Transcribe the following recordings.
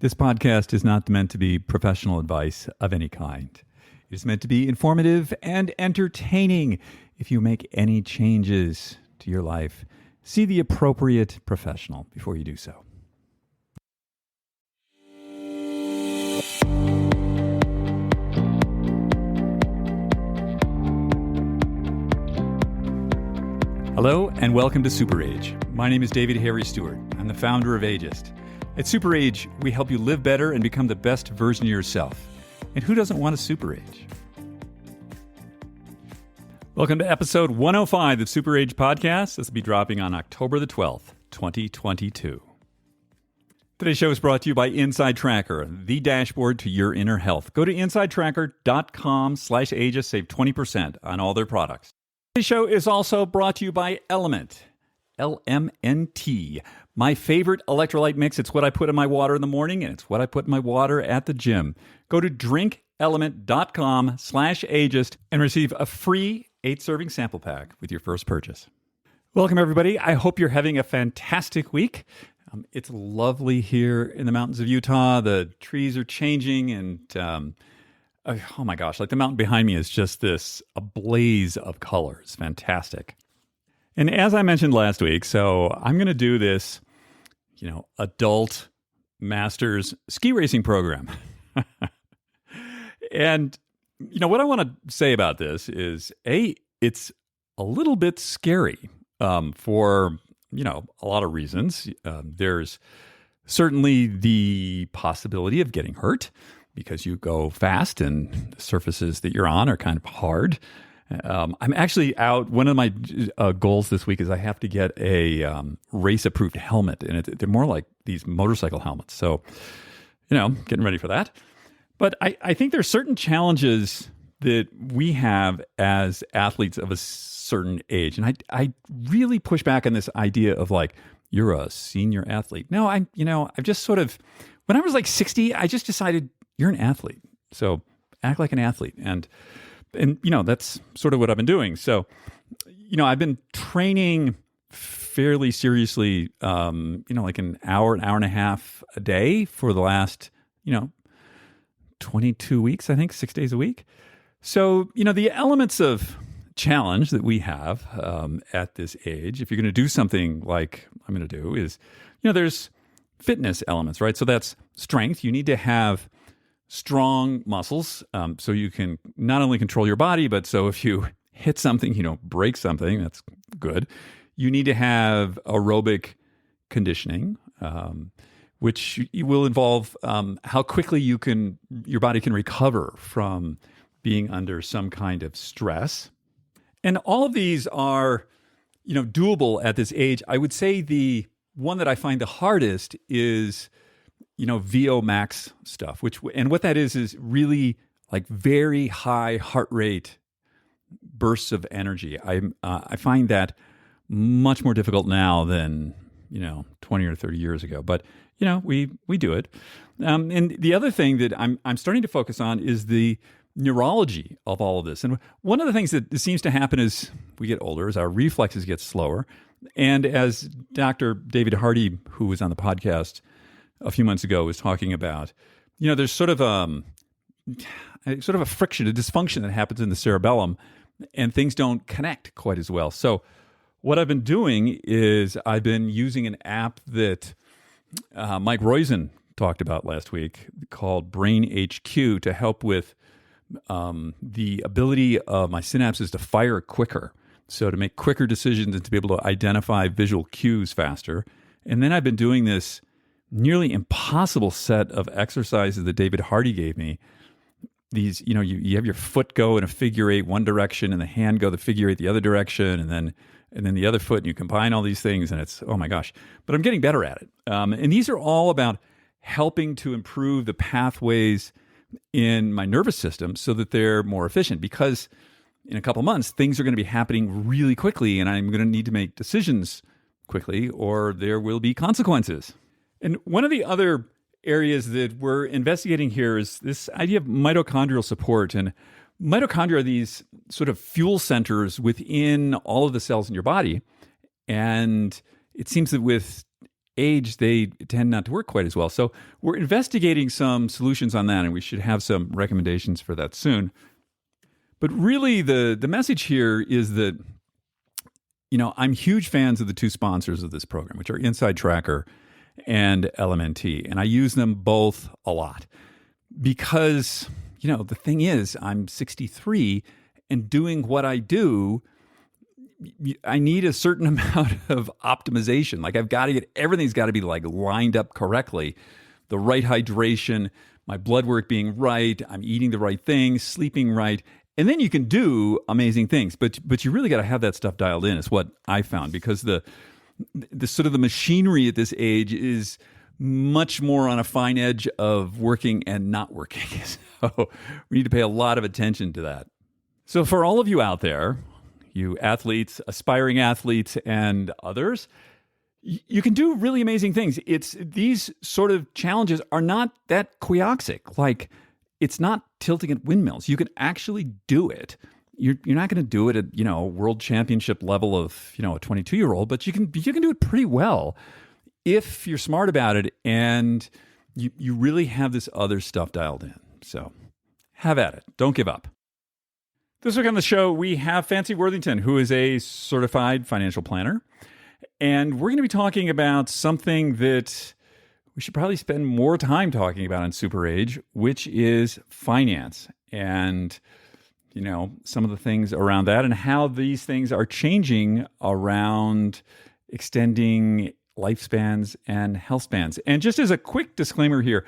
This podcast is not meant to be professional advice of any kind. It is meant to be informative and entertaining. If you make any changes to your life, see the appropriate professional before you do so. Hello and welcome to Super Age. My name is David Harry Stewart. I'm the founder of Ageist. At Super Age, we help you live better and become the best version of yourself. And who doesn't want a Super Age? Welcome to episode 105 of Super Age Podcast. This will be dropping on October the 12th, 2022. Today's show is brought to you by Inside Tracker, the dashboard to your inner health. Go to insidetracker.com/Ageist, save 20% on all their products. Today's show is also brought to you by Element, LMNT, my favorite electrolyte mix. It's what I put in my water in the morning, and it's what I put in my water at the gym. Go to drinkelement.com/Ageist and receive a free 8-serving sample pack with your first purchase. Welcome, everybody. I hope you're having a fantastic week. It's lovely here in the mountains of Utah. The trees are changing, and oh my gosh, like the mountain behind me is just a blaze of colors. Fantastic. And as I mentioned last week, so I'm going to do this, adult masters ski racing program. And, what I want to say about this is, it's a little bit scary for, a lot of reasons. There's certainly the possibility of getting hurt, because you go fast and the surfaces that you're on are kind of hard. I'm actually out. One of my goals this week is I have to get a race-approved helmet, and they're more like these motorcycle helmets. So, getting ready for that. But I think there's certain challenges that we have as athletes of a certain age. And I really push back on this idea of like, you're a senior athlete. No, I've just sort of, when I was like 60, I just decided, you're an athlete, so act like an athlete. And that's sort of what I've been doing. So, I've been training fairly seriously, like an hour and a half a day for the last, 22 weeks, I think, 6 days a week. So, the elements of challenge that we have at this age, if you're going to do something like I'm going to do, is, there's fitness elements, right? So that's strength. You need to have strong muscles, so you can not only control your body, but so if you hit something, break something, that's good. You need to have aerobic conditioning, which will involve how quickly your body can recover from being under some kind of stress. And all of these are, doable at this age. I would say the one that I find the hardest is VO max stuff, and what that is really like very high heart rate bursts of energy. I find that much more difficult now than 20 or 30 years ago. But we do it. And the other thing that I'm starting to focus on is the neurology of all of this. And one of the things that seems to happen as we get older is our reflexes get slower. And as Dr. David Hardy, who was on the podcast a few months ago, was talking about, there's sort of a friction, a dysfunction that happens in the cerebellum, and things don't connect quite as well. So what I've been doing is I've been using an app that Mike Roizen talked about last week called Brain HQ to help with the ability of my synapses to fire quicker. So to make quicker decisions and to be able to identify visual cues faster. And then I've been doing this nearly impossible set of exercises that David Hardy gave me. These, you have your foot go in a figure eight one direction and the hand go the figure eight the other direction, and then the other foot, and you combine all these things, and it's, oh my gosh. But I'm getting better at it. And these are all about helping to improve the pathways in my nervous system so that they're more efficient, because in a couple months, things are going to be happening really quickly, and I'm going to need to make decisions quickly, or there will be consequences. And one of the other areas that we're investigating here is this idea of mitochondrial support. And mitochondria are these sort of fuel centers within all of the cells in your body. And it seems that with age, they tend not to work quite as well. So we're investigating some solutions on that, and we should have some recommendations for that soon. But really, the message here is that, I'm huge fans of the two sponsors of this program, which are Inside Tracker and LMNT. And I use them both a lot because, the thing is, I'm 63 and doing what I do, I need a certain amount of optimization. Like everything's got to be like lined up correctly. The right hydration, my blood work being right, I'm eating the right things, sleeping right. And then you can do amazing things, but you really got to have that stuff dialed in, is what I found, because the sort of the machinery at this age is much more on a fine edge of working and not working. So we need to pay a lot of attention to that. So for all of you out there, you athletes, aspiring athletes, and others, you can do really amazing things. These sort of challenges are not that quiroxic. Like, it's not tilting at windmills. You can actually do it. You're not going to do it at, world championship level of, a 22-year-old, but you can do it pretty well if you're smart about it and you really have this other stuff dialed in. So have at it. Don't give up. This week on the show, we have Fanci Worthington, who is a certified financial planner. And we're going to be talking about something that we should probably spend more time talking about in Super Age, which is finance and, some of the things around that and how these things are changing around extending lifespans and health spans. And just as a quick disclaimer here,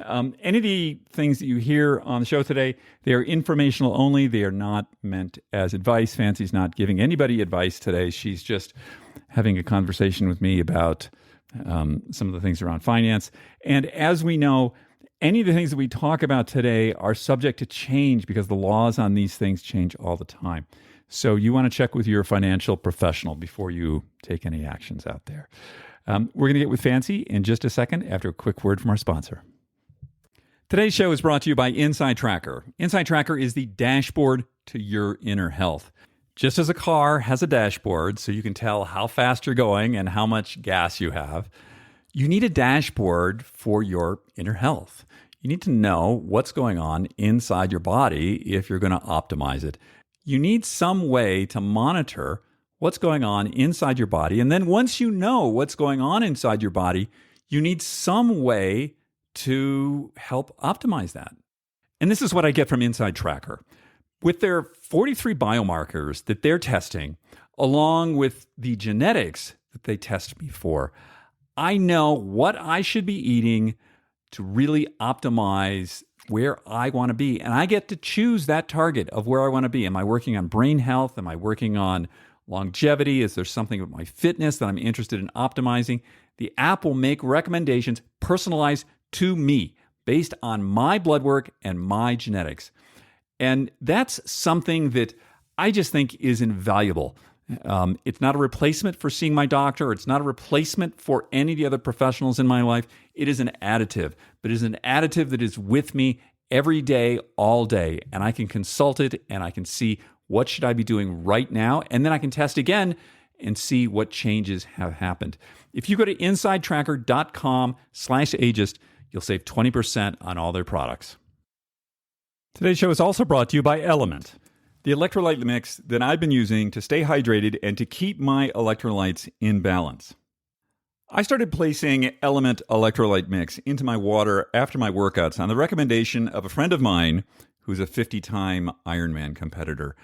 any of the things that you hear on the show today, they are informational only. They are not meant as advice. Fanci's not giving anybody advice today. She's just having a conversation with me about some of the things around finance. And as we know, any of the things that we talk about today are subject to change because the laws on these things change all the time. So you want to check with your financial professional before you take any actions out there. We're going to get with Fanci in just a second after a quick word from our sponsor. Today's show is brought to you by Inside Tracker. Inside Tracker is the dashboard to your inner health. Just as a car has a dashboard so you can tell how fast you're going and how much gas you have, you need a dashboard for your inner health. You need to know what's going on inside your body if you're going to optimize it. You need some way to monitor what's going on inside your body. And then once you know what's going on inside your body, you need some way to help optimize that. And this is what I get from Inside Tracker. With their 43 biomarkers that they're testing, along with the genetics that they test me for, I know what I should be eating to really optimize where I want to be. And I get to choose that target of where I want to be. Am I working on brain health? Am I working on longevity? Is there something with my fitness that I'm interested in optimizing? The app will make recommendations personalized to me based on my blood work and my genetics. And that's something that I just think is invaluable. It's not a replacement for seeing my doctor. It's not a replacement for any of the other professionals in my life. It is an additive, but it is an additive that is with me every day, all day. And I can consult it and I can see what should I be doing right now. And then I can test again and see what changes have happened. If you go to insidetracker.com/ageist, you'll save 20% on all their products. Today's show is also brought to you by Element, the electrolyte mix that I've been using to stay hydrated and to keep my electrolytes in balance. I started placing Element electrolyte mix into my water after my workouts on the recommendation of a friend of mine who's a 50-time Ironman competitor.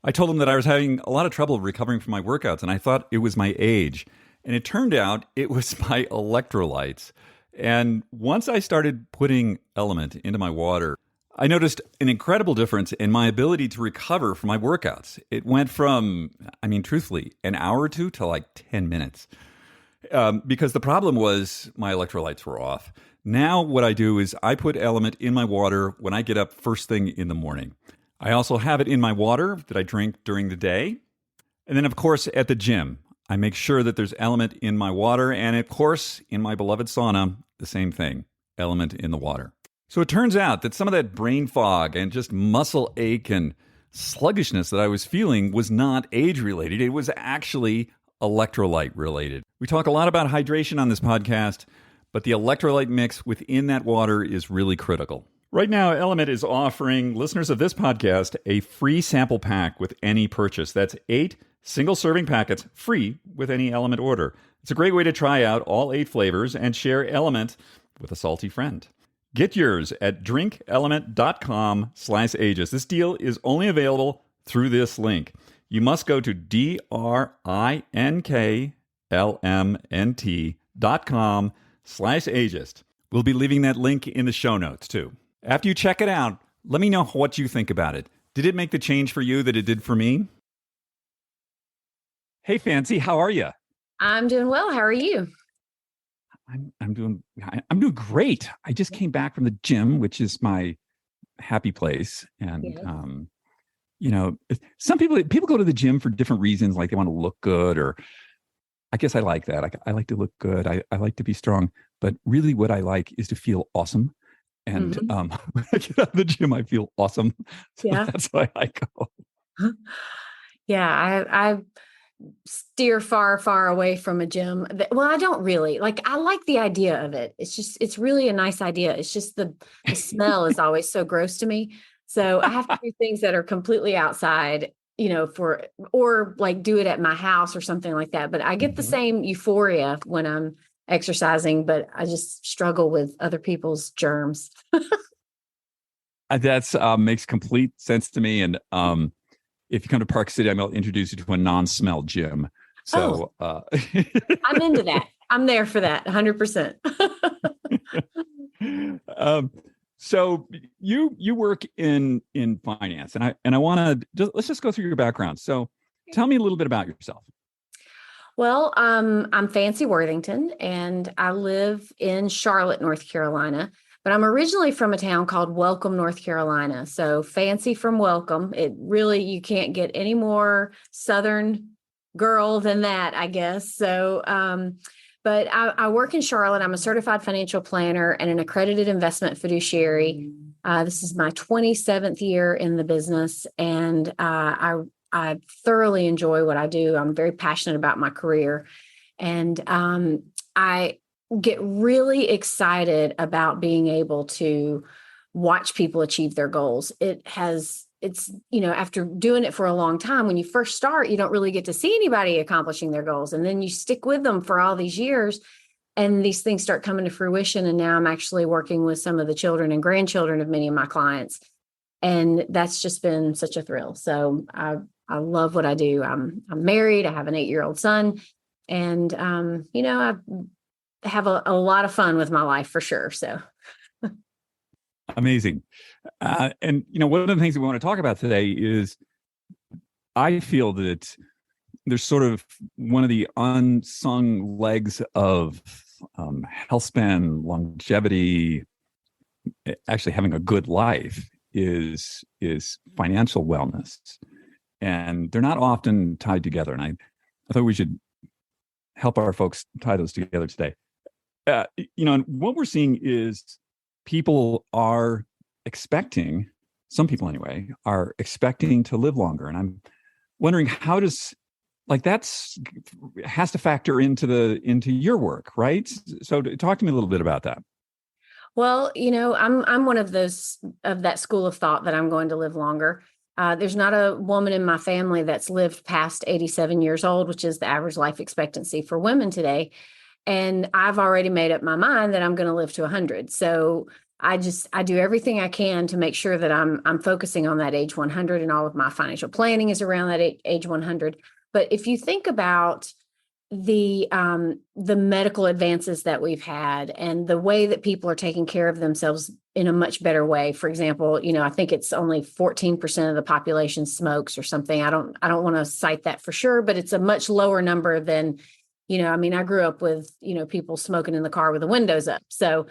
I told him that I was having a lot of trouble recovering from my workouts, and I thought it was my age. And it turned out it was my electrolytes. And once I started putting Element into my water, I noticed an incredible difference in my ability to recover from my workouts. It went from, truthfully, an hour or two to like 10 minutes. Because the problem was my electrolytes were off. Now what I do is I put Element in my water when I get up first thing in the morning. I also have it in my water that I drink during the day. And then, of course, at the gym, I make sure that there's Element in my water. And, of course, in my beloved sauna, the same thing, Element in the water. So it turns out that some of that brain fog and just muscle ache and sluggishness that I was feeling was not age-related. It was actually electrolyte related. We talk a lot about hydration on this podcast, but the electrolyte mix within that water is really critical. Right now, Element is offering listeners of this podcast a free sample pack with any purchase. That's 8 single-serving packets free with any Element order. It's a great way to try out all 8 flavors and share Element with a salty friend. Get yours at drinkelement.com/ages. This deal is only available through this link. You must go to drinklmnt.com/ages. We'll be leaving that link in the show notes too. After you check it out, let me know what you think about it. Did it make the change for you that it did for me? Hey, Fanci, how are you? I'm doing well. How are you? I'm doing great. I just came back from the gym, which is my happy place. And, some people go to the gym for different reasons, like they want to look good, or I guess I like that. I like to look good. I like to be strong, but really what I like is to feel awesome. And when I get out of the gym, I feel awesome. So that's why I go. Yeah, I steer far, far away from a gym. Well, I don't really. I like the idea of it. It's really a nice idea. It's just the smell is always so gross to me. So I have to do things that are completely outside, or do it at my house or something like that. But I get the same euphoria when I'm exercising, but I just struggle with other people's germs. That's makes complete sense to me. And if you come to Park City, I'll introduce you to a non-smell gym. So I'm into that. I'm there for that 100%. So you work in finance, and I want to let's just go through your background. So tell me a little bit about yourself. Well, I'm Fanci Worthington, and I live in Charlotte, North Carolina. But I'm originally from a town called Welcome, North Carolina. So fancy from Welcome. You can't get any more Southern girl than that, I guess. So, but I work in Charlotte. I'm a certified financial planner and an accredited investment fiduciary. This is my 27th year in the business, and I thoroughly enjoy what I do. I'm very passionate about my career, and I get really excited about being able to watch people achieve their goals. After doing it for a long time, when you first start, you don't really get to see anybody accomplishing their goals. And then you stick with them for all these years and these things start coming to fruition. And now I'm actually working with some of the children and grandchildren of many of my clients. And that's just been such a thrill. So I love what I do. I'm married. I have an 8-year-old son, and, I have a lot of fun with my life for sure. So amazing. And one of the things that we want to talk about today is I feel that there's sort of one of the unsung legs of health span, longevity, actually having a good life is financial wellness. And they're not often tied together. And I thought we should help our folks tie those together today. And what we're seeing is people are expecting, some people anyway, are expecting to live longer. And I'm wondering how has to factor into your work, right? So talk to me a little bit about that. Well, I'm one of that school of thought that I'm going to live longer. There's not a woman in my family that's lived past 87 years old, which is the average life expectancy for women today. And I've already made up my mind that I'm going to live to 100. So I do everything I can to make sure that I'm focusing on that age 100, and all of my financial planning is around that age 100. But if you think about the medical advances that we've had and the way that people are taking care of themselves in a much better way. For example, I think it's only 14% of the population smokes or something. I don't want to cite that for sure, but it's a much lower number than, I grew up with, people smoking in the car with the windows up. So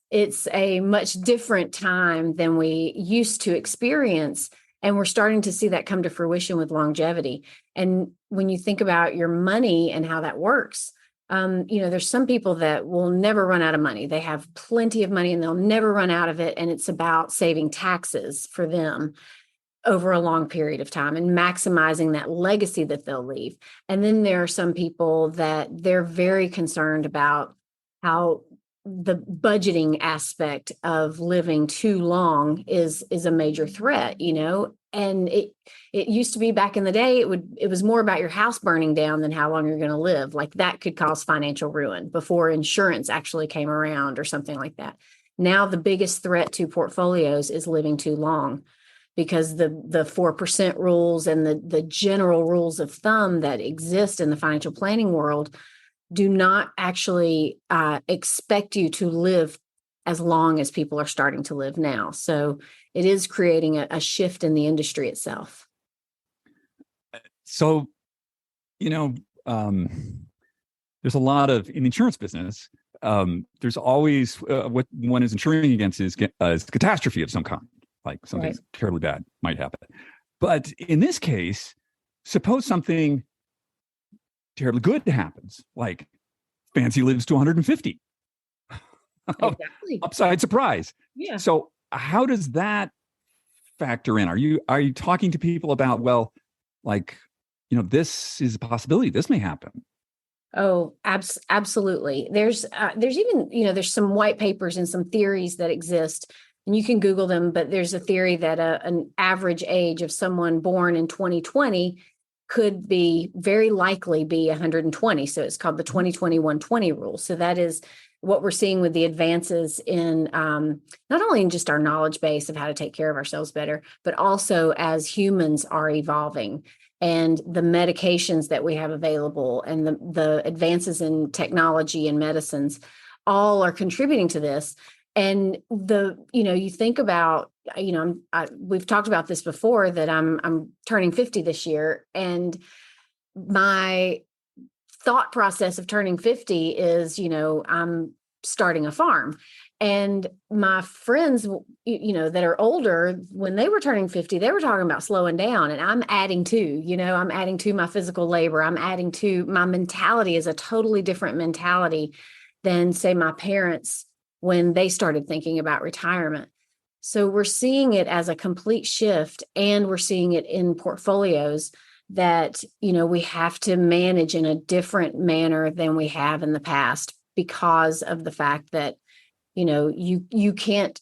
it's a much different time than we used to experience. And we're starting to see that come to fruition with longevity. And when you think about your money and how that works, there's some people that will never run out of money. They have plenty of money and they'll never run out of it. And it's about saving taxes for them. over a long period of time and maximizing that legacy that they'll leave. And then there are some people that they're very concerned about how the budgeting aspect of living too long is a major threat, and it used to be back in the day, it was more about your house burning down than how long you're going to live. Like that could cause financial ruin before insurance actually came around or something like that. Now the biggest threat to portfolios is living too long, because the 4% rules and the general rules of thumb that exist in the financial planning world do not actually expect you to live as long as people are starting to live now. So it is creating a shift in the industry itself. So, there's a lot of, in the insurance business, there's always what one is insuring against is catastrophe of some kind, like something Right. terribly bad might happen. But in this case, suppose something terribly good happens, like Fanci lives to 150. Exactly. Upside surprise. Yeah. So how does that factor in? Are you talking to people about, well, like, this is a possibility, this may happen? Oh, absolutely. There's even, there's some white papers and some theories that exist, and you can Google them, but there's a theory that an average age of someone born in 2020 could be very likely be 120. So it's called the 20-20-120 rule. So that is what we're seeing with the advances in not only in just our knowledge base of how to take care of ourselves better, but also as humans are evolving, and the medications that we have available and the advances in technology and medicines all are contributing to this. And you think about, we've talked about this before, that I'm turning 50 this year, and my thought process of turning 50 is, I'm starting a farm. And my friends, that are older, when they were turning 50, they were talking about slowing down. And I'm adding to my physical labor. I'm adding to my mentality is a totally different mentality than, say, my parents when they started thinking about retirement. So we're seeing it as a complete shift, and we're seeing it in portfolios that, we have to manage in a different manner than we have in the past, because of the fact that, you can't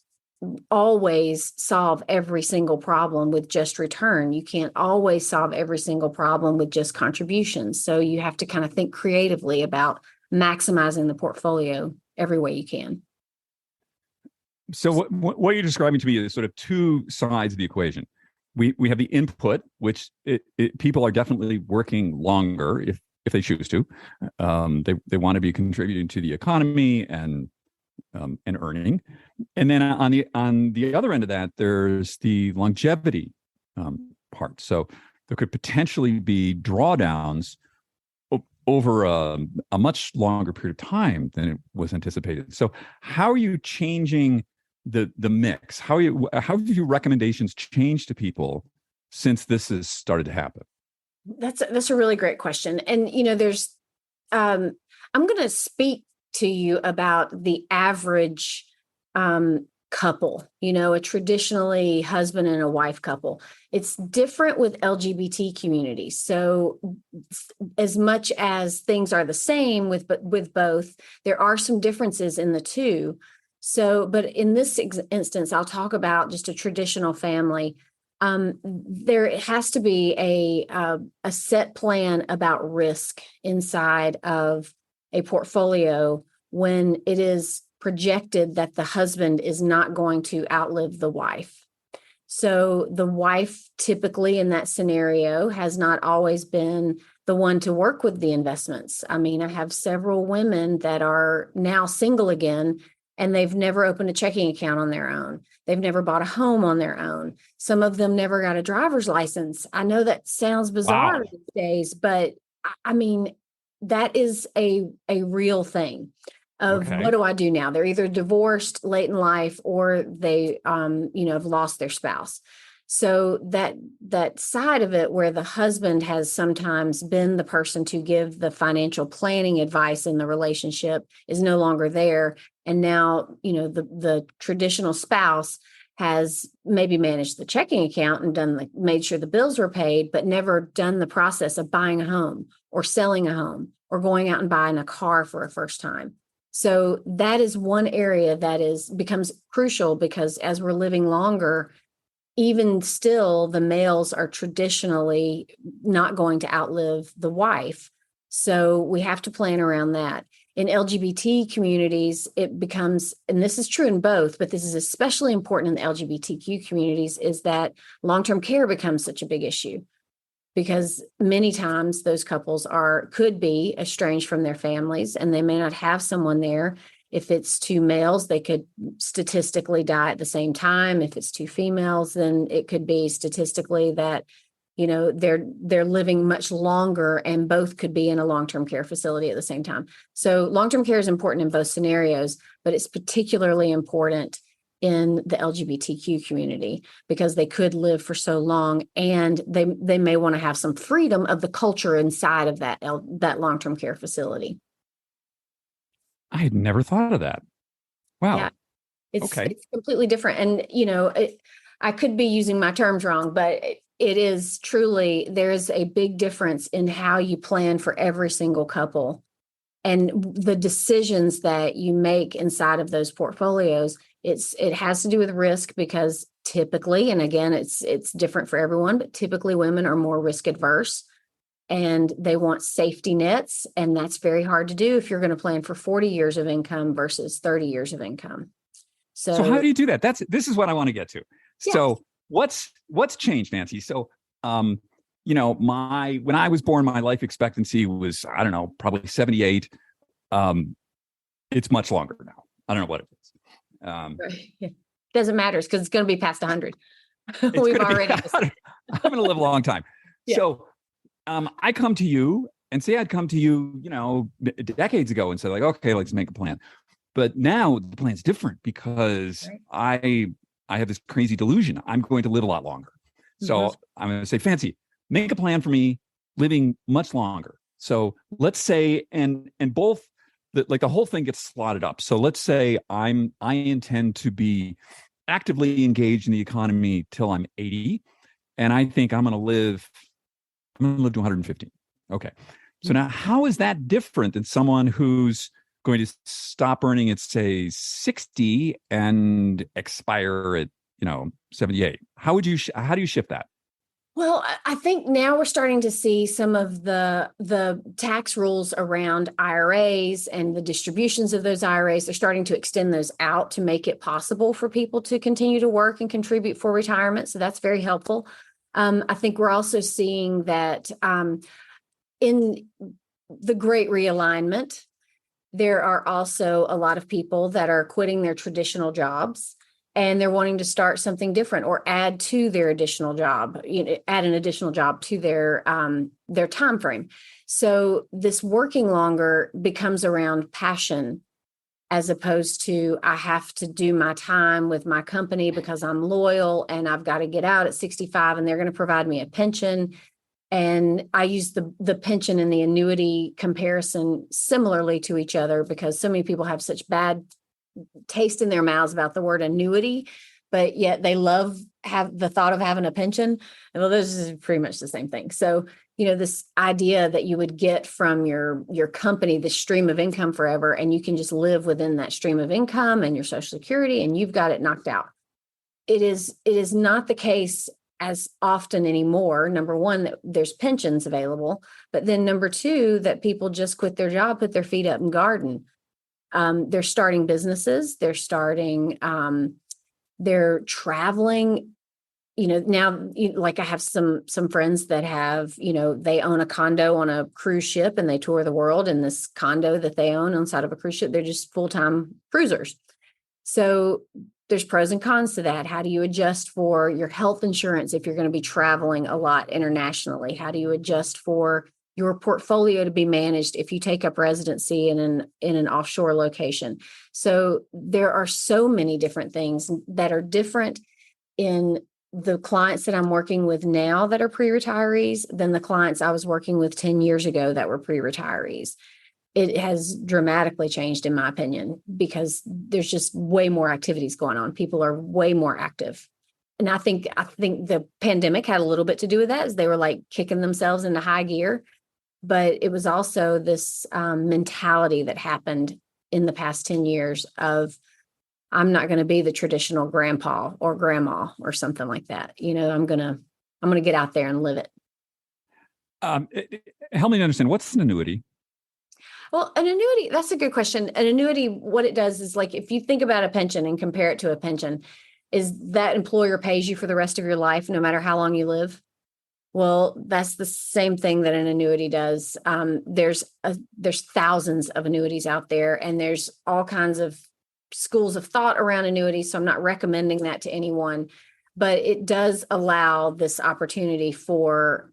always solve every single problem with just return. You can't always solve every single problem with just contributions. So you have to kind of think creatively about maximizing the portfolio every way you can. So what you're describing to me is sort of two sides of the equation. We have the input, which people are definitely working longer if they choose to. They want to be contributing to the economy and earning. And then on the other end of that, there's the longevity part. So there could potentially be drawdowns over a much longer period of time than it was anticipated. So how are you changing the mix? How have your recommendations changed to people since this has started to happen? That's a really great question. And, there's, I'm going to speak to you about the average couple, a traditionally husband and a wife couple. It's different with LGBT communities. So as much as things are the same with both, there are some differences in the two. So, but in this instance, I'll talk about just a traditional family. There has to be a set plan about risk inside of a portfolio when it is projected that the husband is not going to outlive the wife. So the wife typically in that scenario has not always been the one to work with the investments. I mean, I have several women that are now single again, and they've never opened a checking account on their own. They've never bought a home on their own. Some of them never got a driver's license. I know that sounds bizarre these days, but I mean, that is a real thing of what do I do now? They're either divorced late in life, or they, have lost their spouse. So that side of it, where the husband has sometimes been the person to give the financial planning advice in the relationship, is no longer there. And now, the traditional spouse has maybe managed the checking account and made sure the bills were paid, but never done the process of buying a home or selling a home or going out and buying a car for a first time. So that is one area that becomes crucial, because as we're living longer, even still, the males are traditionally not going to outlive the wife. So we have to plan around that. In LGBT communities, it becomes, and this is true in both, but this is especially important in the LGBTQ communities, is that long-term care becomes such a big issue, because many times those couples could be estranged from their families, and they may not have someone there. If it's two males, they could statistically die at the same time. If it's two females, then it could be statistically that, they're living much longer, and both could be in a long-term care facility at the same time. So long-term care is important in both scenarios, but it's particularly important in the LGBTQ community, because they could live for so long, and they may want to have some freedom of the culture inside of that long-term care facility. I had never thought of that. Wow. Yeah, it's Okay. it's completely different. And, I could be using my terms wrong, but it is truly, there's a big difference in how you plan for every single couple, and the decisions that you make inside of those portfolios. It has to do with risk, because typically, and again, it's different for everyone, but typically women are more risk adverse, and they want safety nets. And that's very hard to do if you're going to plan for 40 years of income versus 30 years of income. So how do you do that? This is what I want to get to. Yeah. So what's changed, Fanci? So, when I was born, my life expectancy was, I don't know, probably 78. It's much longer now. I don't know what it is. Right. Doesn't matter, because it's going to be past 100. We've already. I'm going to live a long time. Yeah. So, I come to you and say I'd come to you, decades ago, and say like, okay, let's make a plan. But now the plan's different, because right. I have this crazy delusion. I'm going to live a lot longer. So I'm going to say, Fanci, make a plan for me living much longer. So let's say, and both, the whole thing gets slotted up. So let's say I intend to be actively engaged in the economy till I'm 80, and I think I'm going to live to 115. Okay. So now, how is that different than someone who's going to stop earning at, say, 60 and expire at 78? How do you shift that? Well, I think now we're starting to see some of the tax rules around IRAs and the distributions of those IRAs. They're starting to extend those out to make it possible for people to continue to work and contribute for retirement. So that's very helpful. I think we're also seeing that in the Great Realignment, there are also a lot of people that are quitting their traditional jobs, and they're wanting to start something different or add to their additional job, add an additional job to their time frame. So this working longer becomes around passion, as opposed to, I have to do my time with my company because I'm loyal and I've got to get out at 65 and they're going to provide me a pension. And I use the pension and the annuity comparison similarly to each other, because so many people have such bad taste in their mouths about the word annuity, but yet they have the thought of having a pension. And well, this is pretty much the same thing. So, this idea that you would get from your company, the stream of income forever, and you can just live within that stream of income and your Social Security, and you've got it knocked out. It is not the case as often anymore. Number one, that there's pensions available, but then number two, that people just quit their job, put their feet up and garden. They're starting businesses. They're traveling. Now, like I have some friends that have, they own a condo on a cruise ship and they tour the world. And this condo that they own on side of a cruise ship, they're just full-time cruisers. So there's pros and cons to that. How do you adjust for your health insurance if you're going to be traveling a lot internationally? How do you adjust for your portfolio to be managed if you take up residency in an offshore location? So there are so many different things that are different in the clients that I'm working with now that are pre-retirees than the clients I was working with 10 years ago that were pre-retirees. it has dramatically changed, in my opinion, because there's just way more activities going on. People are way more active. And I think the pandemic had a little bit to do with that, as they were like kicking themselves into high gear. But it was also this mentality that happened in the past 10 years of, I'm not going to be the traditional grandpa or grandma or something like that. I'm going to get out there and live it. Help me understand, what's an annuity? Well, an annuity, that's a good question. An annuity, what it does is, like, if you think about a pension and compare it to a pension, is that employer pays you for the rest of your life, no matter how long you live. Well, that's the same thing that an annuity does. There's thousands of annuities out there, and there's all kinds of schools of thought around annuities. So I'm not recommending that to anyone, but it does allow this opportunity for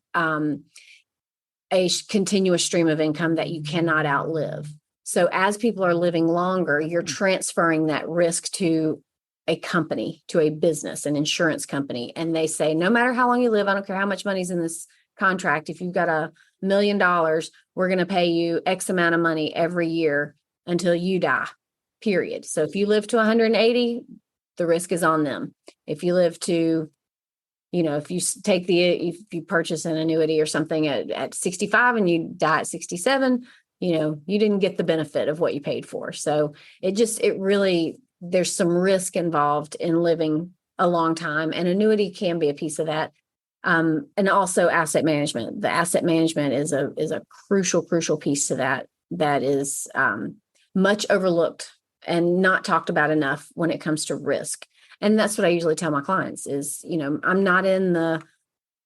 a continuous stream of income that you cannot outlive. So as people are living longer, you're transferring that risk to a company, to a business, an insurance company. And they say, no matter how long you live, I don't care how much money's in this contract. If you've got $1 million, we're going to pay you X amount of money every year until you die, period. So if you live to 180, the risk is on them. If you live to, if you purchase an annuity or something at 65 and you die at 67, you didn't get the benefit of what you paid for. So it really, there's some risk involved in living a long time, and annuity can be a piece of that. And also asset management. The asset management is a crucial piece to that. That is much overlooked and not talked about enough when it comes to risk. And that's what I usually tell my clients is, I'm not in the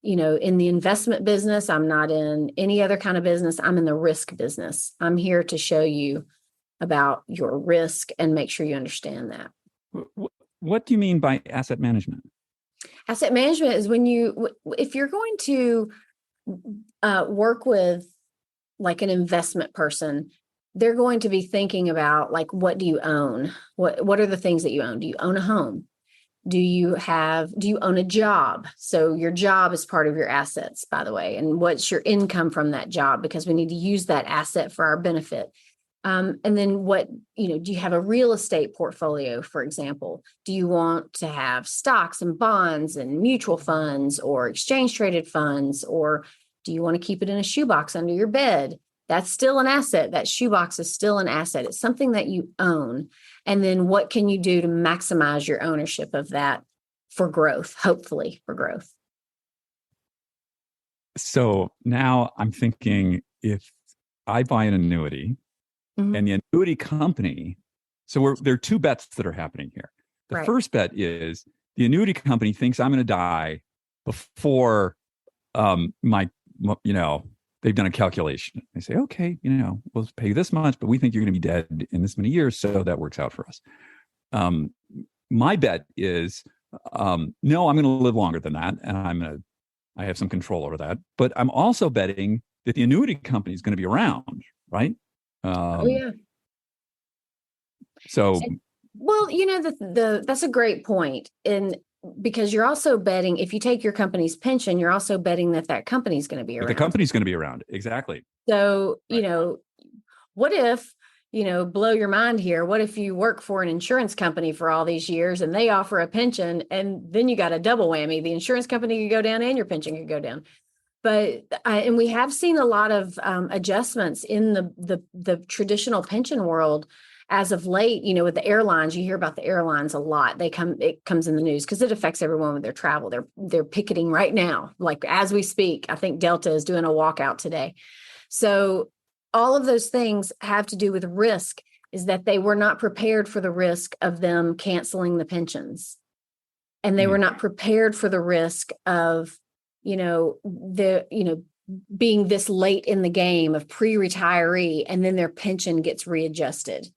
investment business. I'm not in any other kind of business. I'm in the risk business. I'm here to show you about your risk and make sure you understand that. What do you mean by asset management? Asset management is if you're going to work with like an investment person, they're going to be thinking about, like, what do you own? What are the things that you own? Do you own a home? Do you own a job? So your job is part of your assets, by the way. And what's your income from that job? Because we need to use that asset for our benefit. And then do you have a real estate portfolio, for example? Do you want to have stocks and bonds and mutual funds or exchange traded funds? Or do you want to keep it in a shoebox under your bed? That's still an asset. That shoebox is still an asset. It's something that you own. And then what can you do to maximize your ownership of that for growth, hopefully for growth? So now I'm thinking, if I buy an annuity, mm-hmm. and the annuity company, there are two bets that are happening here. The right. first bet is the annuity company thinks I'm going to die before they've done a calculation. They say, okay, we'll pay you this much, but we think you're going to be dead in this many years, so that works out for us. My bet is, no, I'm going to live longer than that, and I have some control over that. But I'm also betting that the annuity company is going to be around, right? Yeah. So, well, that's a great point. And because you're also betting, if you take your company's pension, you're also betting that company is going to be around. The company's going to be around. Exactly. So, right. What if, blow your mind here. What if you work for an insurance company for all these years and they offer a pension, and then you got a double whammy? The insurance company could go down and your pension could go down. But and we have seen a lot of adjustments in the traditional pension world as of late. With the airlines, you hear about the airlines a lot. It comes in the news because it affects everyone with their travel. They're picketing right now, like as we speak. I think Delta is doing a walkout today. So all of those things have to do with risk. Is that they were not prepared for the risk of them canceling the pensions, and they were not prepared for the risk of being this late in the game of pre-retiree, and then their pension gets readjusted.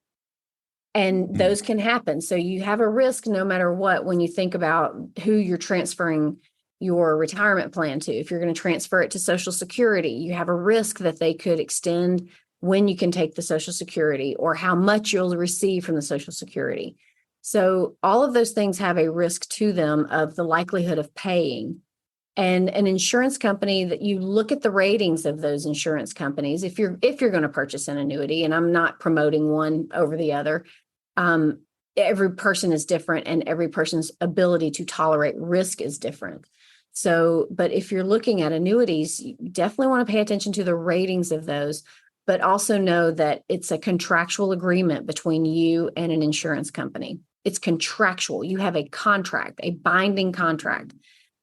And those can happen. So you have a risk no matter what when you think about who you're transferring your retirement plan to. If you're going to transfer it to Social Security, you have a risk that they could extend when you can take the Social Security, or how much you'll receive from the Social Security. So all of those things have a risk to them of the likelihood of paying. And an insurance company, that you look at the ratings of those insurance companies, if you're going to purchase an annuity, and I'm not promoting one over the other, every person is different and every person's ability to tolerate risk is different. So, but if you're looking at annuities, you definitely want to pay attention to the ratings of those, but also know that it's a contractual agreement between you and an insurance company. It's contractual. You have a contract, a binding contract.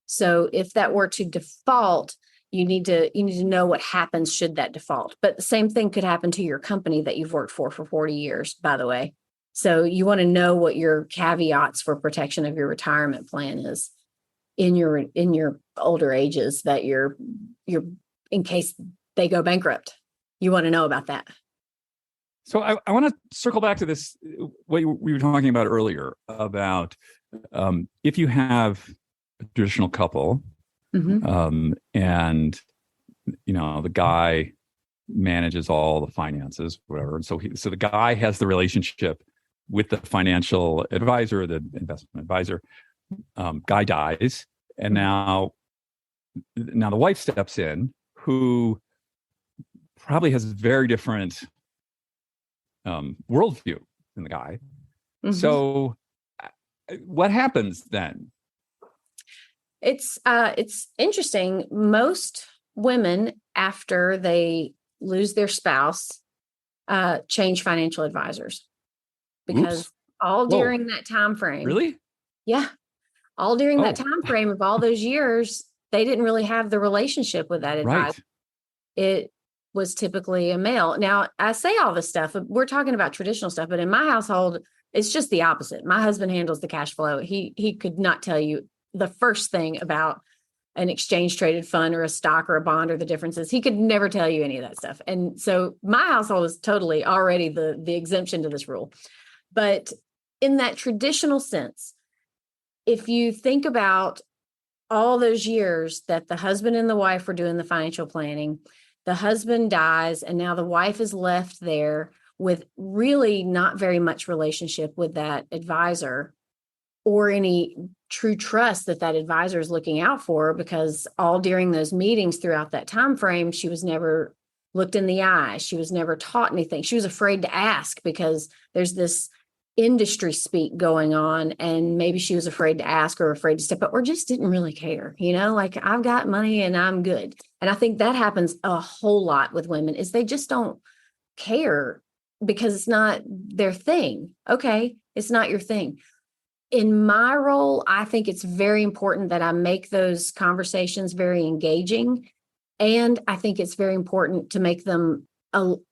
So if that were to default, you need to know what happens should that default. But the same thing could happen to your company that you've worked for 40 years, by the way. So you want to know what your caveats for protection of your retirement plan is in your older ages, that you're in case they go bankrupt. You want to know about that. So I want to circle back to this, what we were talking about earlier about if you have a traditional couple, and the guy manages all the finances, whatever. And so the guy has the relationship with the financial advisor, the investment advisor. Guy dies, and now the wife steps in, who probably has a very different worldview than the guy. So what happens then? It's interesting. Most women, after they lose their spouse, change financial advisors, because during that time frame. Really? Yeah. All during that time frame of all those years, they didn't really have the relationship with that advisor. Right. It was typically a male. Now, I say all this stuff, we're talking about traditional stuff, but in my household, it's just the opposite. My husband handles the cash flow. He could not tell you the first thing about an exchange traded fund or a stock or a bond or the differences. He could never tell you any of that stuff. And so my household is totally already the exemption to this rule. But in that traditional sense, if you think about all those years that the husband and the wife were doing the financial planning, the husband dies, and now the wife is left there with really not very much relationship with that advisor or any true trust that advisor is looking out for, because all during those meetings throughout that time frame, she was never looked in the eye. She was never taught anything. She was afraid to ask because there's this industry speak going on, and maybe she was afraid to ask or afraid to step up or just didn't really care, like I've got money and I'm good. And I think that happens a whole lot with women, is they just don't care because it's not their thing. Okay, it's not your thing. In my role, I think it's very important that I make those conversations very engaging. And I think it's very important to make them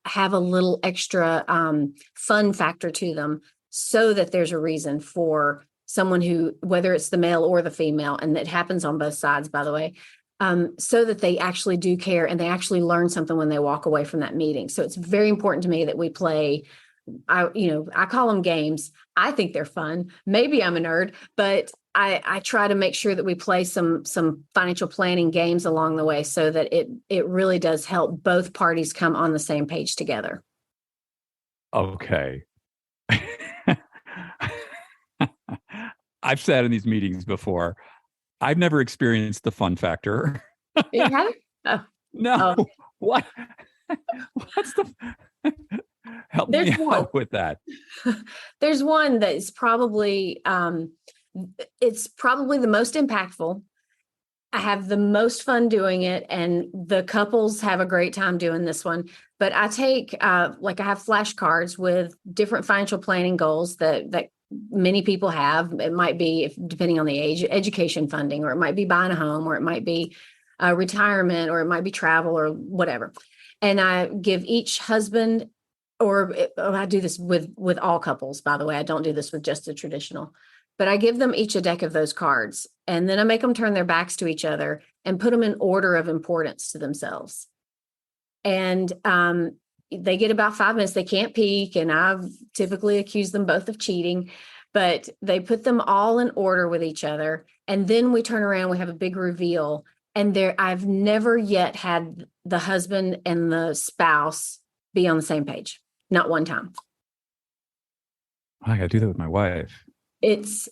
have a little extra fun factor to them, so that there's a reason for someone who, whether it's the male or the female, and it happens on both sides, by the way, so that they actually do care and they actually learn something when they walk away from that meeting. So it's very important to me that we play, I call them games. I think they're fun. Maybe I'm a nerd, but I try to make sure that we play some financial planning games along the way, so that it really does help both parties come on the same page together. Okay. I've sat in these meetings before. I've never experienced the fun factor. You haven't? Oh. No. Oh. What? What's the... Help me out with that. There's one that is probably, it's probably the most impactful. I have the most fun doing it, and the couples have a great time doing this one. But I take, I have flashcards with different financial planning goals that many people have. It might be, depending on the age, education funding, or it might be buying a home, or it might be retirement, or it might be travel, or whatever. And I give each husband, I do this with all couples, by the way. I don't do this with just the traditional, but I give them each a deck of those cards, and then I make them turn their backs to each other and put them in order of importance to themselves. And they get about 5 minutes. They can't peek, and I've typically accused them both of cheating, but they put them all in order with each other. And then we turn around, we have a big reveal. And I've never yet had the husband and the spouse be on the same page. Not one time. I got to do that with my wife. It's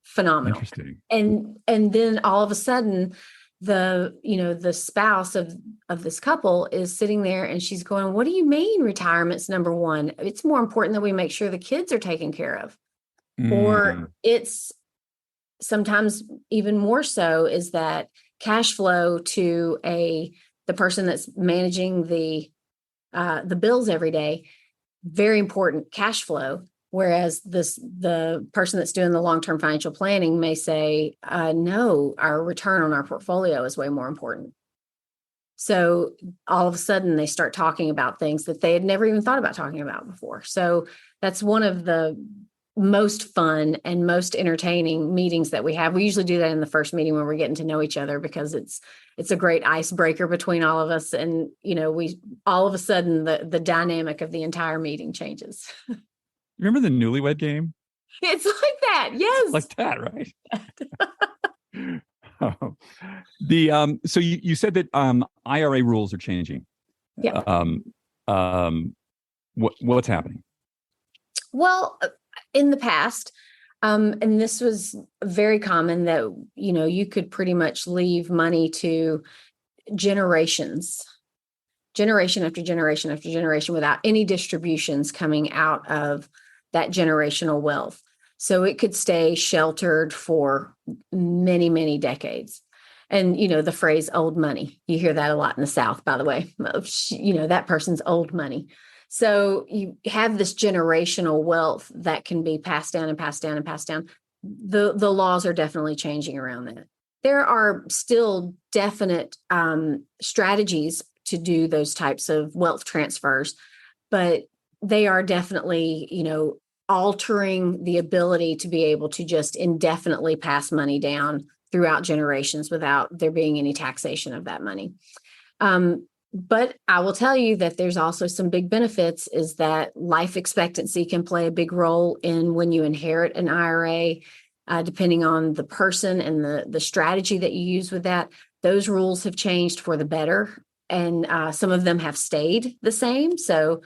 phenomenal. Interesting. And then all of a sudden, the spouse of this couple is sitting there and she's going, what do you mean retirement's number one? It's more important that we make sure the kids are taken care of. Or it's sometimes even more so is that cash flow to the person that's managing the bills every day, very important cash flow. Whereas the person that's doing the long-term financial planning may say, no, our return on our portfolio is way more important. So all of a sudden they start talking about things that they had never even thought about talking about before. So that's one of the most fun and most entertaining meetings that we have. We usually do that in the first meeting when we're getting to know each other, because it's a great icebreaker between all of us. And, we all of a sudden the dynamic of the entire meeting changes. Remember the Newlywed Game? It's like that. Yes. Like that, right? So you said that IRA rules are changing. Yeah. What's happening? Well, in the past, and this was very common, that you could pretty much leave money to generation after generation after generation without any distributions coming out of that generational wealth. So it could stay sheltered for many, many decades. And, the phrase old money, you hear that a lot in the South, by the way, that person's old money. So you have this generational wealth that can be passed down and passed down and passed down. The laws are definitely changing around that. There are still definite strategies to do those types of wealth transfers, but they are definitely, altering the ability to be able to just indefinitely pass money down throughout generations without there being any taxation of that money. But I will tell you that there's also some big benefits, is that life expectancy can play a big role in when you inherit an IRA, depending on the person and the strategy that you use with that. Those rules have changed for the better, and some of them have stayed the same. So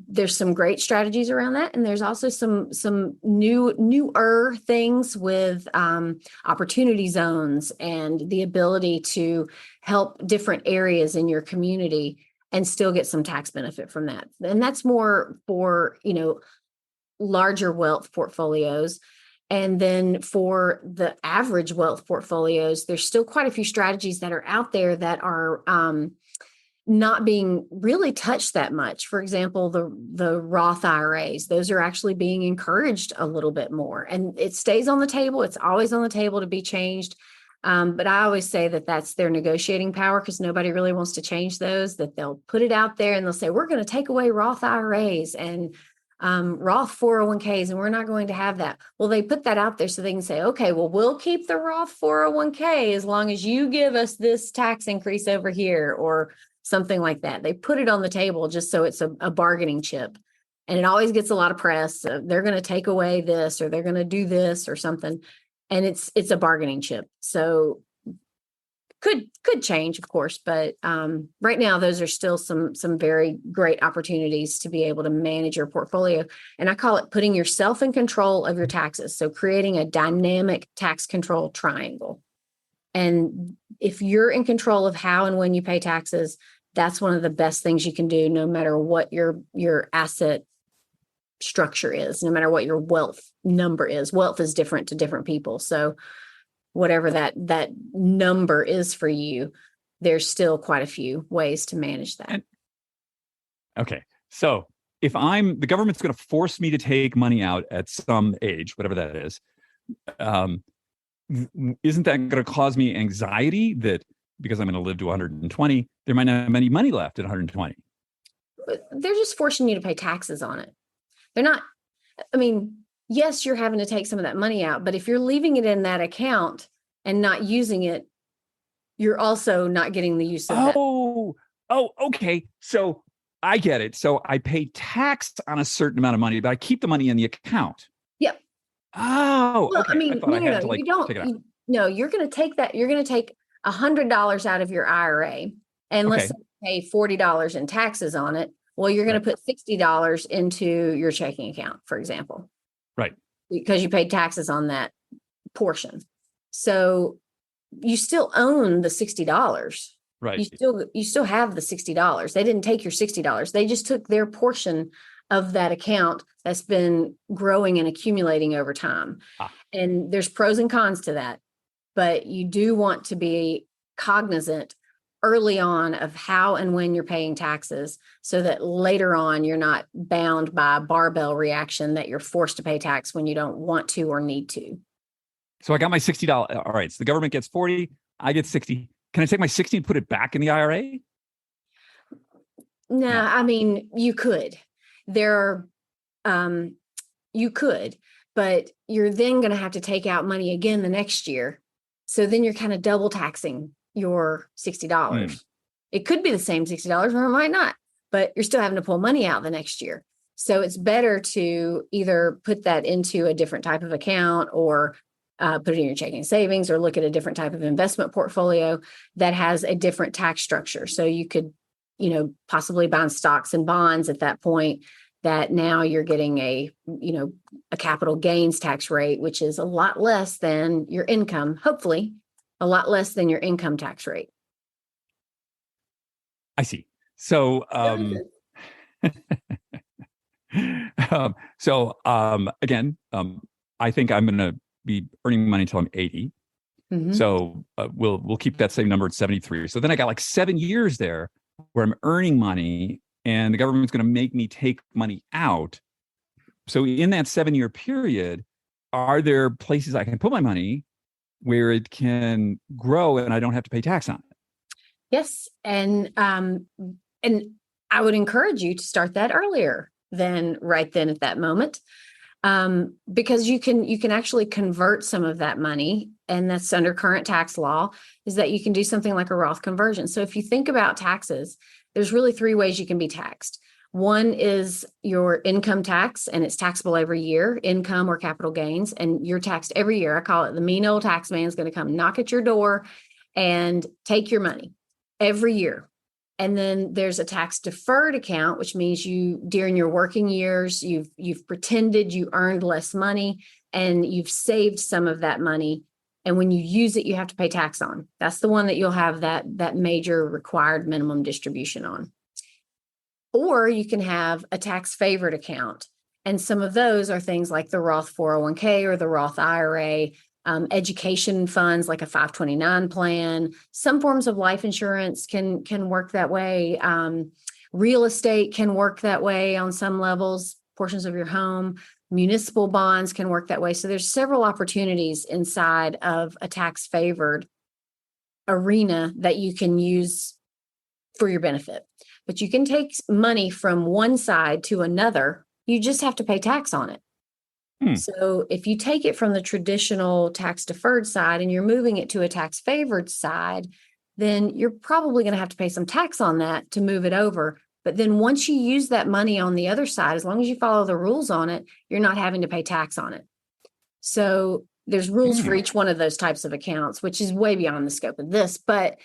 there's some great strategies around that. And there's also some newer things with opportunity zones and the ability to help different areas in your community and still get some tax benefit from that. And that's more for, larger wealth portfolios. And then for the average wealth portfolios, there's still quite a few strategies that are out there that are not being really touched that much. For example, the Roth IRAs, those are actually being encouraged a little bit more, and it stays on the table. It's always on the table to be changed. But I always say that that's their negotiating power, because nobody really wants to change those, that they'll put it out there and they'll say, we're going to take away Roth IRAs and Roth 401ks, and we're not going to have that. Well, they put that out there so they can say, okay, well, we'll keep the Roth 401k as long as you give us this tax increase over here, or something like that. They put it on the table just so it's a bargaining chip. And it always gets a lot of press. They're going to take away this, or they're going to do this or something. And it's a bargaining chip. So could change, of course, but right now those are still some very great opportunities to be able to manage your portfolio. And I call it putting yourself in control of your taxes. So creating a dynamic tax control triangle. And if you're in control of how and when you pay taxes, that's one of the best things you can do, no matter what your asset structure is, no matter what your wealth number is. Wealth is different to different people. So whatever that number is for you, there's still quite a few ways to manage that. Okay. So if the government's going to force me to take money out at some age, whatever that is, isn't that going to cause me anxiety that because I'm going to live to 120, there might not have any money left at 120? They're just forcing you to pay taxes on it. They're not, yes, you're having to take some of that money out, but if you're leaving it in that account and not using it, you're also not getting the use of that. Oh, okay. So I get it. So I pay tax on a certain amount of money, but I keep the money in the account. Yep. Oh, well, okay. No, you're going to take that. You're going to take $100 out of your IRA, and let's say you pay $40 in taxes on it. Well, you're going to put $60 into your checking account, for example. Right. Because you paid taxes on that portion. So you still own the $60. Right. You still have the $60. They didn't take your $60. They just took their portion of that account that's been growing and accumulating over time. And there's pros and cons to that, but you do want to be cognizant early on of how and when you're paying taxes, so that later on you're not bound by a barbell reaction that you're forced to pay tax when you don't want to or need to. So I got my $60. All right. So the government gets 40, I get 60. Can I take my 60 and put it back in the IRA? No, I mean, you could. You could, but you're then going to have to take out money again the next year. So then you're kind of double taxing your $60. It could be the same $60 or it might not, but you're still having to pull money out the next year. So it's better to either put that into a different type of account, or put it in your checking and savings, or look at a different type of investment portfolio that has a different tax structure. So you could, possibly buy stocks and bonds at that point, that now you're getting a capital gains tax rate, which is a lot less than your income, hopefully a lot less than your income tax rate. I see. So, again, I think I'm going to be earning money until I'm 80. Mm-hmm. So we'll keep that same number at 73. So then I got like 7 years there where I'm earning money, and the government's going to make me take money out. So in that 7-year period, are there places I can put my money where it can grow and I don't have to pay tax on it? Yes. And I would encourage you to start that earlier than right then at that moment. Because you can actually convert some of that money, and that's under current tax law, is that you can do something like a Roth conversion. So if you think about taxes, there's really 3 ways you can be taxed. One is your income tax, and it's taxable every year, income or capital gains, and you're taxed every year. I call it the mean old tax man is going to come knock at your door and take your money every year. And then there's a tax deferred account, which means you, during your working years, you've pretended you earned less money and you've saved some of that money. And when you use it, you have to pay tax on. That's the one that you'll have that major required minimum distribution on. Or you can have a tax favored account. And some of those are things like the Roth 401k or the Roth IRA, education funds like a 529 plan. Some forms of life insurance can work that way. Real estate can work that way on some levels, portions of your home. Municipal bonds can work that way. So there's several opportunities inside of a tax favored arena that you can use for your benefit. But you can take money from one side to another. You just have to pay tax on it. So if you take it from the traditional tax deferred side and you're moving it to a tax favored side, then you're probably going to have to pay some tax on that to move it over. But then once you use that money on the other side, as long as you follow the rules on it, you're not having to pay tax on it. So there's rules for each one of those types of accounts, which is way beyond the scope of this, but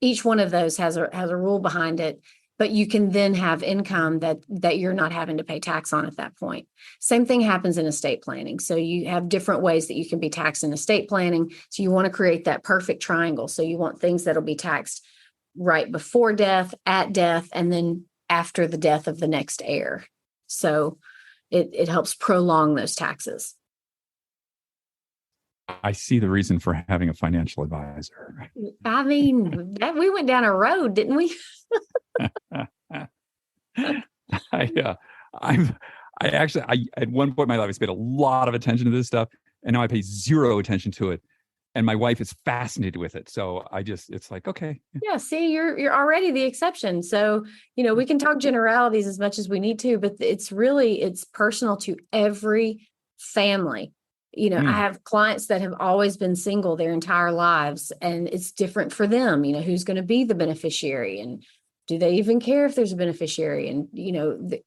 each one of those has a rule behind it. But you can then have income that you're not having to pay tax on at that point. Same thing happens in estate planning. So you have different ways that you can be taxed in estate planning. So you want to create that perfect triangle. So you want things that'll be taxed right before death, at death, and then after the death of the next heir. So it helps prolong those taxes. I see the reason for having a financial advisor. I mean, we went down a road, didn't we? I at one point in my life, I paid a lot of attention to this stuff, and now I pay zero attention to it. And my wife is fascinated with it. So it's like, okay. Yeah. See, you're already the exception. So, we can talk generalities as much as we need to, but it's personal to every family. I have clients that have always been single their entire lives, and it's different for them, who's going to be the beneficiary, and do they even care if there's a beneficiary? And,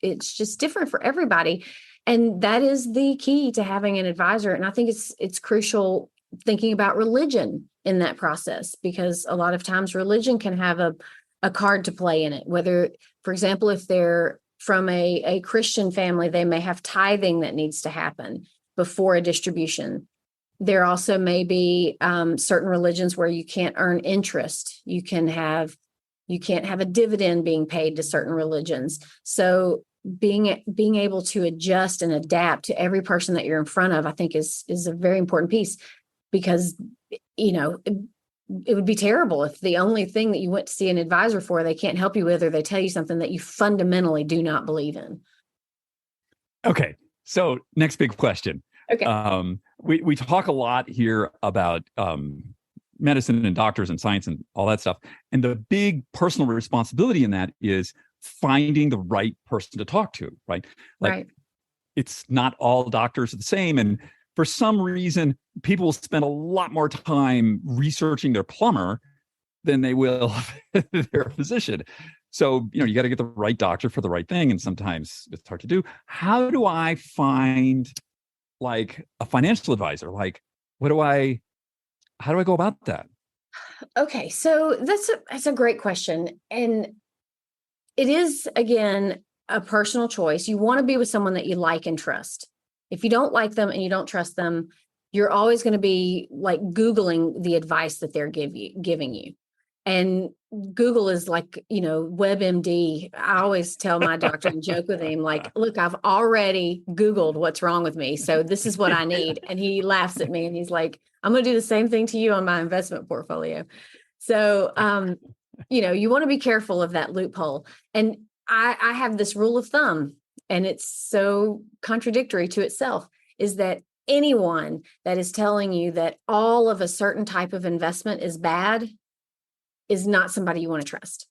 it's just different for everybody. And that is the key to having an advisor. And I think it's crucial thinking about religion in that process, because a lot of times religion can have a card to play in it. Whether, for example, if they're from a Christian family, they may have tithing that needs to happen before a distribution. There also may be certain religions where you can't earn interest. You can't have a dividend being paid to certain religions. So being able to adjust and adapt to every person that you're in front of, I think is a very important piece, because, it would be terrible if the only thing that you went to see an advisor for, they can't help you with, or they tell you something that you fundamentally do not believe in. Okay. So next big question. Okay. We talk a lot here about medicine and doctors and science and all that stuff. And the big personal responsibility in that is finding the right person to talk to, right? Right. It's not all doctors are the same. And for some reason, people spend a lot more time researching their plumber than they will their physician. So, you got to get the right doctor for the right thing. And sometimes it's hard to do. How do I find a financial advisor? How do I go about that? Okay. So that's a great question. And it is, again, a personal choice. You want to be with someone that you like and trust. If you don't like them and you don't trust them, you're always going to be Googling the advice that they're giving you. And Google is WebMD. I always tell my doctor and joke with him, look, I've already Googled what's wrong with me. So this is what I need. And he laughs at me and he's like, I'm going to do the same thing to you on my investment portfolio. So, you want to be careful of that loophole. And I have this rule of thumb, and it's so contradictory to itself, is that anyone that is telling you that all of a certain type of investment is bad is not somebody you want to trust.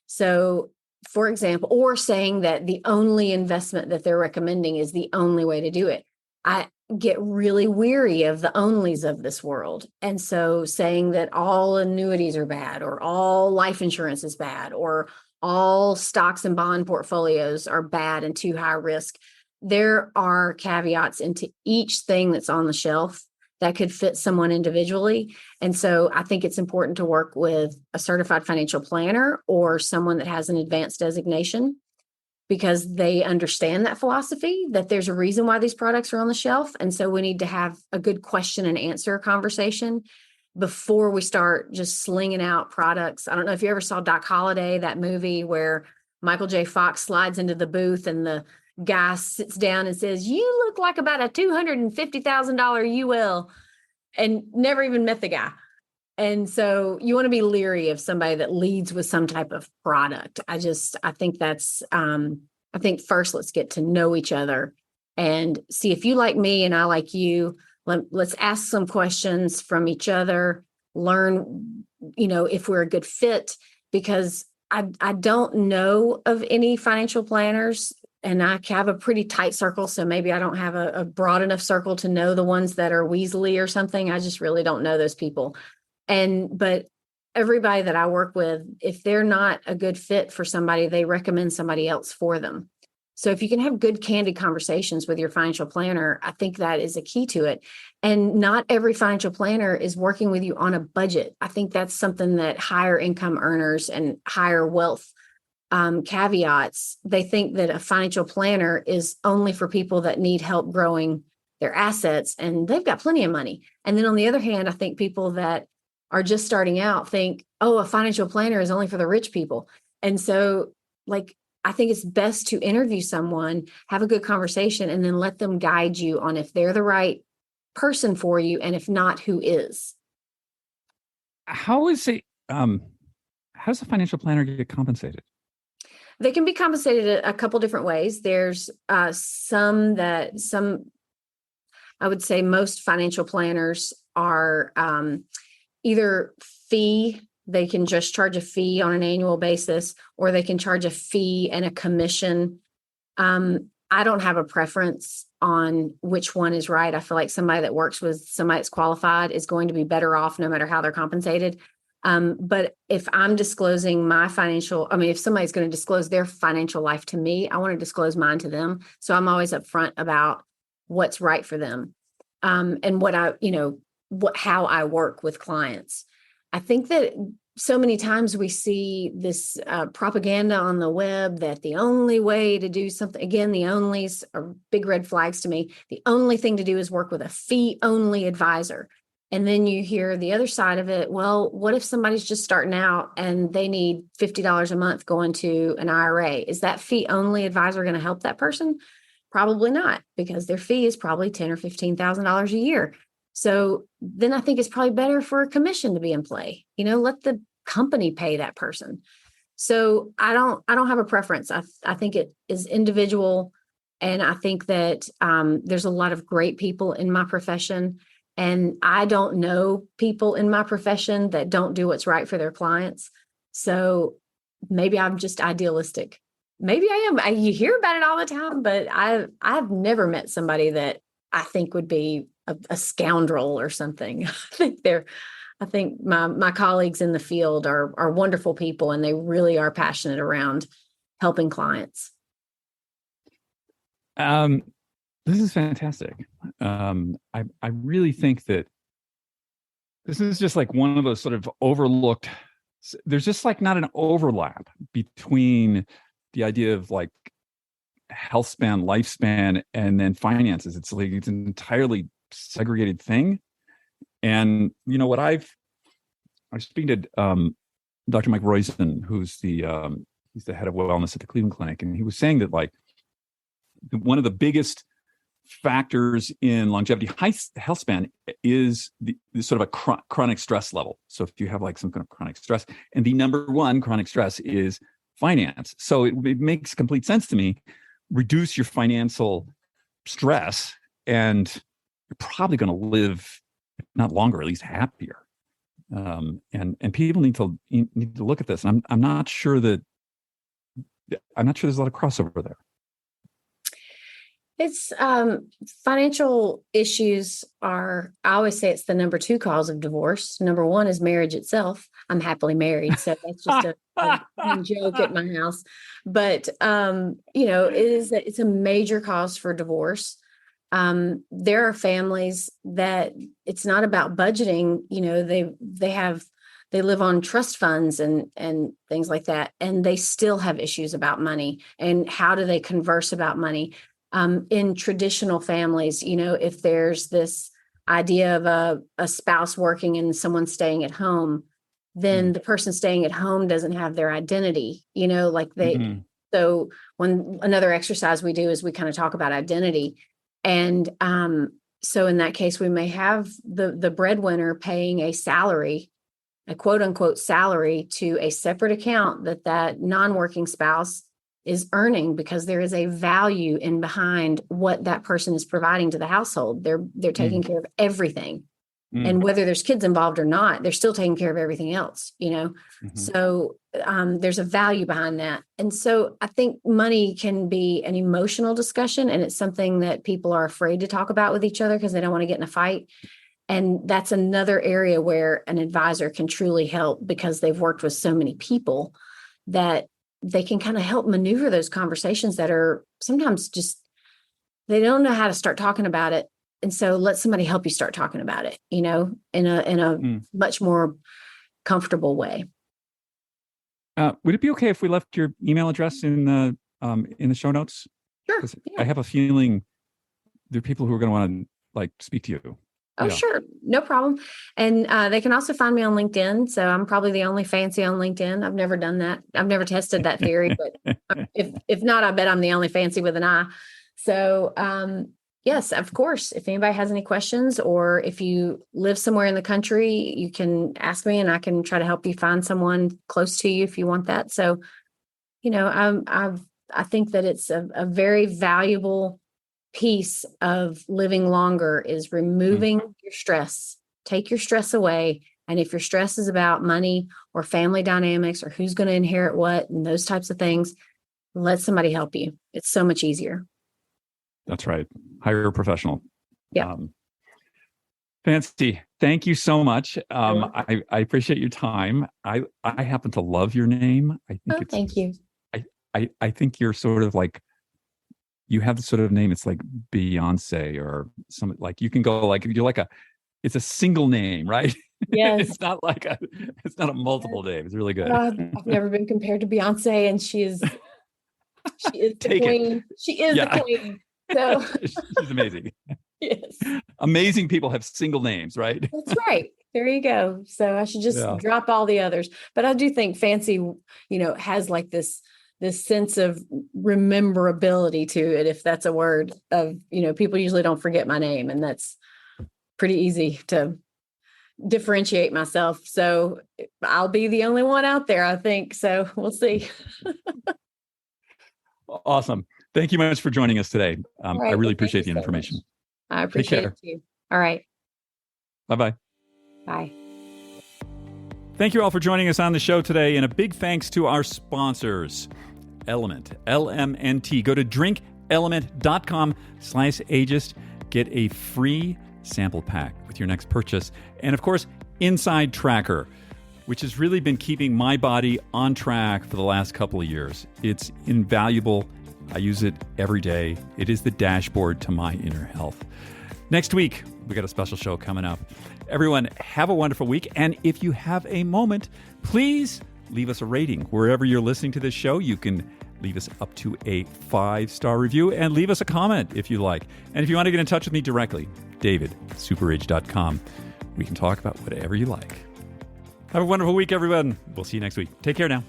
So, for example, or saying that the only investment that they're recommending is the only way to do it. I get really weary of the onlys of this world. And so saying that all annuities are bad, or all life insurance is bad, or all stocks and bond portfolios are bad and too high risk. There are caveats into each thing that's on the shelf that could fit someone individually. And so I think it's important to work with a certified financial planner or someone that has an advanced designation, because they understand that philosophy, that there's a reason why these products are on the shelf. And so we need to have a good question and answer conversation before we start just slinging out products. I don't know if you ever saw Doc Holliday, that movie where Michael J. Fox slides into the booth and the guy sits down and says, "You look like about a $250,000 UL," and never even met the guy. And so you want to be leery of somebody that leads with some type of product. I think that's, I think first let's get to know each other and see if you like me and I like you. Let's ask some questions from each other, learn, if we're a good fit, because I don't know of any financial planners, and I have a pretty tight circle. So maybe I don't have a broad enough circle to know the ones that are Weasley or something. I just really don't know those people. But everybody that I work with, if they're not a good fit for somebody, they recommend somebody else for them. So if you can have good, candid conversations with your financial planner, I think that is a key to it. And not every financial planner is working with you on a budget. I think that's something that higher income earners and higher wealth caveats, they think that a financial planner is only for people that need help growing their assets, and they've got plenty of money. And then on the other hand, I think people that are just starting out think, oh, a financial planner is only for the rich people. And so I think it's best to interview someone, have a good conversation, and then let them guide you on if they're the right person for you, and if not, who is. How does a financial planner get compensated? They can be compensated a couple different ways. There's some, I would say most financial planners are either fee, they can just charge a fee on an annual basis, or they can charge a fee and a commission. I don't have a preference on which one is right. I feel like somebody that works with somebody that's qualified is going to be better off no matter how they're compensated. But if I'm disclosing if somebody's going to disclose their financial life to me, I want to disclose mine to them. So I'm always upfront about what's right for them. And how I work with clients. I think that so many times we see this propaganda on the web that the only way to do something, again, the onlys are big red flags to me. The only thing to do is work with a fee-only advisor. And then you hear the other side of it. Well, what if somebody's just starting out and they need $50 a month going to an IRA? Is that fee-only advisor going to help that person? Probably not, because their fee is probably $10,000 or $15,000 a year. So then I think it's probably better for a commission to be in play. Let the company pay that person. So I don't have a preference. I think it is individual, and I think that there's a lot of great people in my profession, and I don't know people in my profession that don't do what's right for their clients. So maybe I'm just idealistic. Maybe I am. You hear about it all the time, but I've never met somebody that I think would be a scoundrel or something. I think my colleagues in the field are wonderful people, and they really are passionate around helping clients. This is fantastic. I really think that this is just like one of those sort of overlooked. There's just like not an overlap between the idea of like health span, lifespan, and then finances. It's like it's an entirely segregated thing. And what I was speaking to Dr. Mike Royson, who's he's the head of wellness at the Cleveland Clinic, and he was saying that like one of the biggest factors in longevity, high health span, is the sort of a chronic stress level. So if you have like some kind of chronic stress, and the number one chronic stress is finance. So it makes complete sense to me. Reduce your financial stress, and you're probably going to live, if not longer, at least happier. And people need to look at this. And I'm not sure there's a lot of crossover there. It's financial issues I always say it's the number 2 cause of divorce. Number 1 is marriage itself. I'm happily married, so that's just a joke at my house. But it's a major cause for divorce. There are families that it's not about budgeting. They live on trust funds and things like that, and they still have issues about money. And how do they converse about money? In traditional families, if there's this idea of a spouse working and someone staying at home, then the person staying at home doesn't have their identity, So when another exercise we do is we kind of talk about identity. And so in that case, we may have the breadwinner paying a salary, a quote unquote salary, to a separate account that non-working spouse is earning, because there is a value in behind what that person is providing to the household. They're taking care of everything. And whether there's kids involved or not, they're still taking care of everything else, So there's a value behind that. And so I think money can be an emotional discussion, and it's something that people are afraid to talk about with each other because they don't want to get in a fight. And that's another area where an advisor can truly help, because they've worked with so many people that they can kind of help maneuver those conversations that are sometimes just, they don't know how to start talking about it. And so let somebody help you start talking about it, in a much more comfortable way. Would it be okay if we left your email address in the show notes? Sure. Yeah. I have a feeling there are people who are going to want to speak to you. Oh, yeah. Sure. No problem. And they can also find me on LinkedIn. So I'm probably the only fancy on LinkedIn. I've never done that. I've never tested that theory, but if not, I bet I'm the only fancy with an I. So, yes, of course, if anybody has any questions, or if you live somewhere in the country, you can ask me and I can try to help you find someone close to you if you want that. So, I think that it's a very valuable piece of living longer is removing your stress. Take your stress away. And if your stress is about money or family dynamics or who's going to inherit what and those types of things, let somebody help you. It's so much easier. That's right. Hire a professional. Yeah. Fanci, thank you so much. I appreciate your time. I happen to love your name. I think thank you. I think you're sort of like, you have the sort of name, it's like Beyonce or some, like you can go like, you're like it's a single name, right? Yes. It's not a multiple name. It's really good. I've never been compared to Beyonce, and she is the Take queen. it. She is the queen. So She's amazing. yes. Amazing people have single names, right? That's right. There you go. So I should just drop all the others. But I do think Fanci, has like this sense of rememberability to it, if that's a word, of, people usually don't forget my name, and that's pretty easy to differentiate myself. So I'll be the only one out there, I think. So we'll see. Awesome. Thank you much for joining us today. Right. I really appreciate the information. Much. I appreciate it too. All right. Bye-bye. Bye. Thank you all for joining us on the show today. And a big thanks to our sponsors, Element, LMNT. Go to drinkelement.com/ageist. Get a free sample pack with your next purchase. And of course, Inside Tracker, which has really been keeping my body on track for the last couple of years. It's invaluable. I use it every day. It is the dashboard to my inner health. Next week, we got a special show coming up. Everyone, have a wonderful week. And if you have a moment, please leave us a rating. Wherever you're listening to this show, you can leave us up to a 5-star review and leave us a comment if you like. And if you want to get in touch with me directly, david@superage.com. We can talk about whatever you like. Have a wonderful week, everyone. We'll see you next week. Take care now.